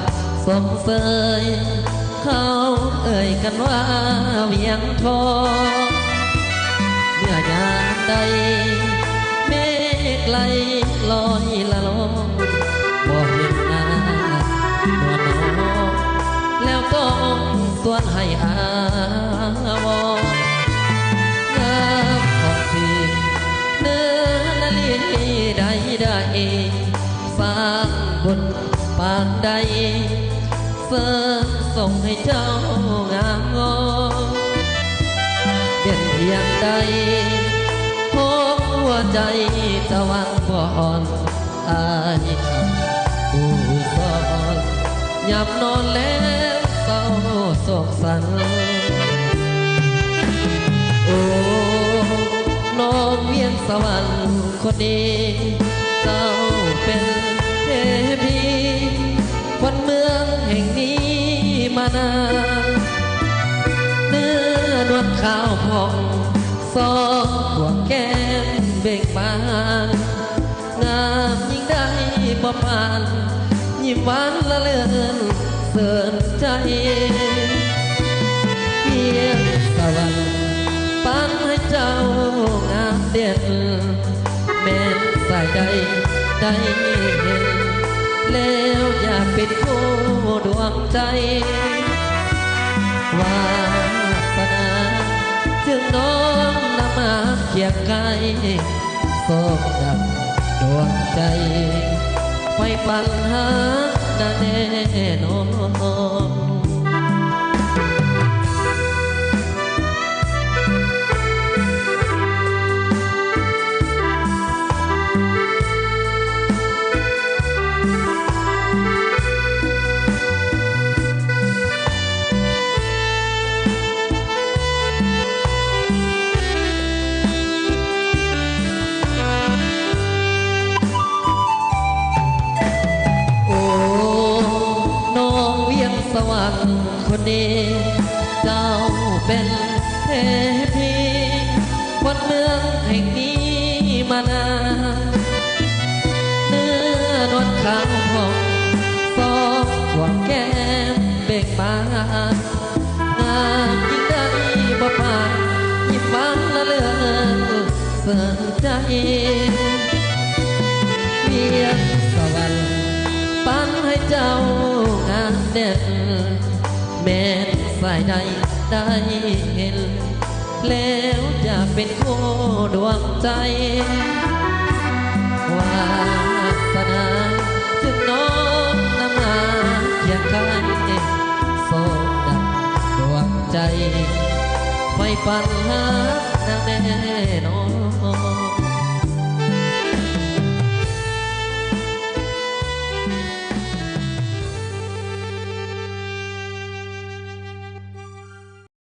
ำสมเสยเขาเอ่ยกันว่าเวียงทองเมื่อยามใดเมฆไหลลอยละลองบ่เห็นหน้าตัวน้องแล้วต้องส่วนให้อาวงามของพี่เนื้อนาลีได้สร้างบนปากใดเสริมส่งให้เจ้างามงามเด่นเพียงใดหัวใจจะวางบ่อนอายผู้สอนยามนอนแล้วเศร้าโศกสันโอ้น้องเวียงสวรรค์คนนี้เจ้าเป็นเทพีคนเมืองแห่งนี้มานานเนื้อนวลขาวผ่องซอกหัวแก้มเบ่งบานงามยิ่งได้บ่ปานยิ้มหวานละเลือนเสื่อมใจเพียงสวรรค์ปันให้เจ้างามเด่นแม้นสายใดได้เห็นแล้วอยากเป็นคู่ดวงใจวาสนาจึงน้อมนำมาเคียงไกลโศกดับดวงใจไฟฝันหาแน่นอนสวรรค์คนนี้เจ้าเป็นเทพีคนเมืองแห่งนี้มานานเนื้อนวลขาวผ่องซอกหัวแก้มเบ่งบานงามยิ่งได้บ่ปานยิ้มหวานละเลือนเสื่อมใจเวียงสวรรค์ปันให้เจ้างามเด่นแม้นสายใดได้เห็นแล้วจะเป็นคู่ดวงใจวาสนาจึงน้อมนำมาเคียงข้างโศกดับดวงใจไฟฝันหาแน่นอน